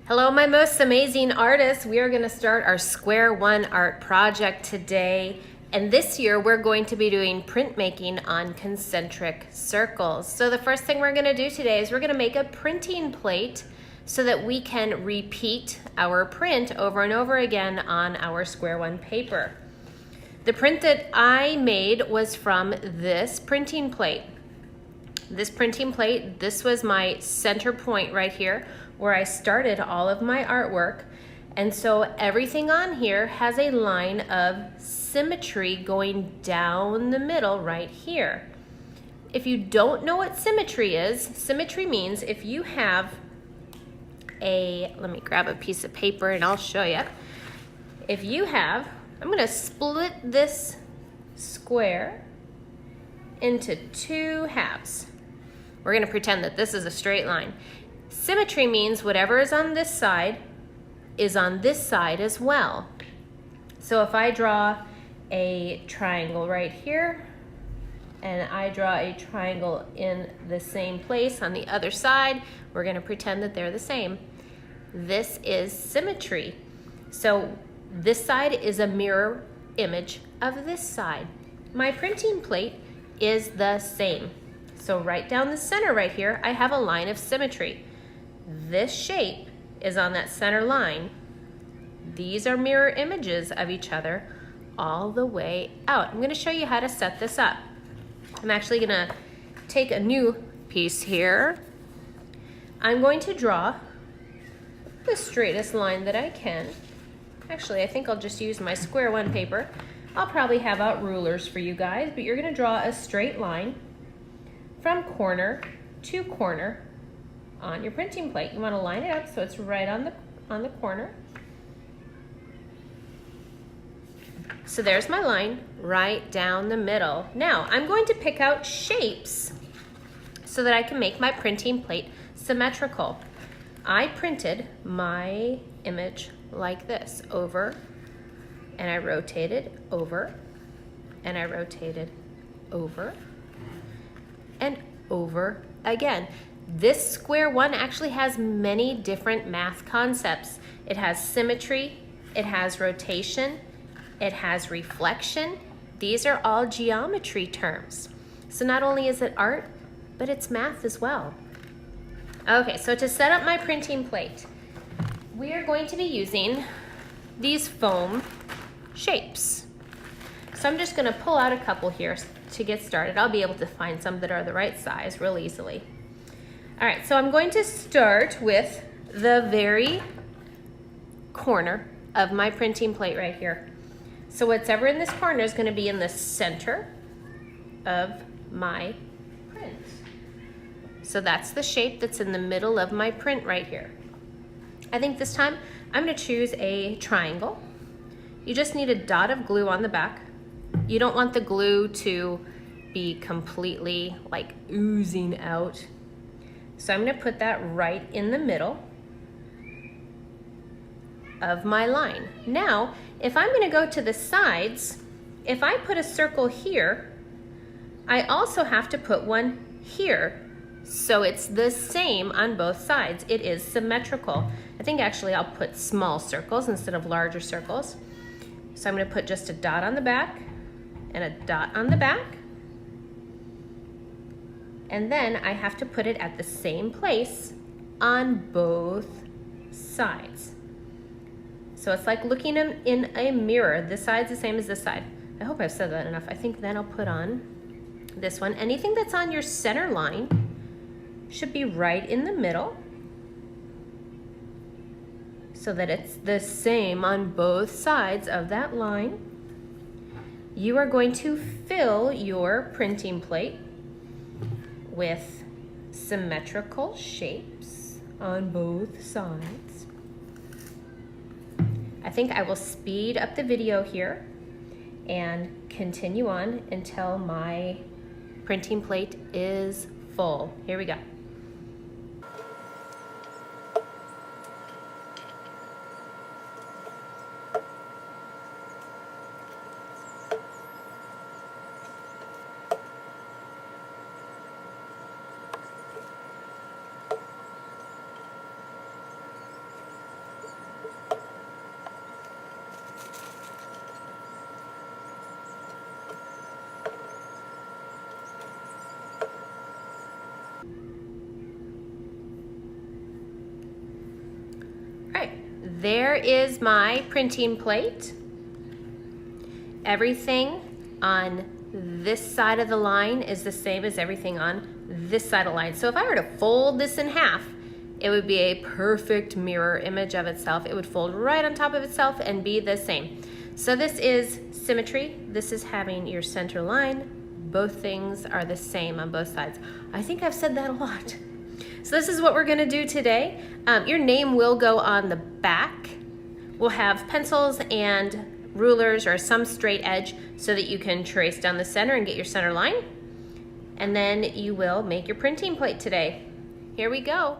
Hello, my most amazing artists. We are going to start our Square One art project today. And this year we're going to be doing printmaking on concentric circles. So the first thing we're going to do today is we're going to make a printing plate so that we can repeat our print over and over again on our Square One paper. The print that I made was from this printing plate. This was my center point right here where I started all of my artwork. And so everything on here has a line of symmetry going down the middle right here. If you don't know what symmetry is, symmetry means if you have let me grab a piece of paper and I'll show you. I'm gonna split this square into two halves. We're gonna pretend that this is a straight line. Symmetry means whatever is on this side is on this side as well. So if I draw a triangle right here and I draw a triangle in the same place on the other side, we're gonna pretend that they're the same. This is symmetry. So this side is a mirror image of this side. My printing plate is the same. So right down the center right here, I have a line of symmetry. This shape is on that center line. These are mirror images of each other all the way out. I'm gonna show you how to set this up. I'm actually gonna take a new piece here. I'm going to draw the straightest line that I can. Actually, I think I'll just use my Square One paper. I'll probably have out rulers for you guys, but you're gonna draw a straight line from corner to corner on your printing plate. You want to line it up so it's right on the corner. So there's my line right down the middle. Now I'm going to pick out shapes so that I can make my printing plate symmetrical. I printed my image like this, over, and I rotated over, and I rotated over, and over again. This Square One actually has many different math concepts. It has symmetry, it has rotation, it has reflection. These are all geometry terms. So not only is it art, but it's math as well. Okay, so to set up my printing plate, we are going to be using these foam shapes. So I'm just gonna pull out a couple here to get started. I'll be able to find some that are the right size real easily. All right, so I'm going to start with the very corner of my printing plate right here. So whatever in this corner is going to be in the center of my print. So that's the shape that's in the middle of my print right here. I think this time I'm going to choose a triangle. You just need a dot of glue on the back. You don't want the glue to be completely like oozing out. So I'm going to put that right in the middle of my line. Now, if I'm going to go to the sides, if I put a circle here, I also have to put one here. So it's the same on both sides. It is symmetrical. I think actually I'll put small circles instead of larger circles. So I'm going to put just a dot on the back and a dot on the back. And then I have to put it at the same place on both sides. So it's like looking in a mirror. This side's the same as this side. I hope I've said that enough. I think then I'll put on this one. Anything that's on your center line should be right in the middle so that it's the same on both sides of that line. You are going to fill your printing plate with symmetrical shapes on both sides. I think I will speed up the video here and continue on until my printing plate is full. Here we go. All right, there is my printing plate. Everything on this side of the line is the same as everything on this side of the line. So if I were to fold this in half, it would be a perfect mirror image of itself. It would fold right on top of itself and be the same. So this is symmetry. This is having your center line. Both things are the same on both sides. I think I've said that a lot. So this is what we're gonna do today. Your name will go on the back. We'll have pencils and rulers or some straight edge so that you can trace down the center and get your center line. And then you will make your printing plate today. Here we go.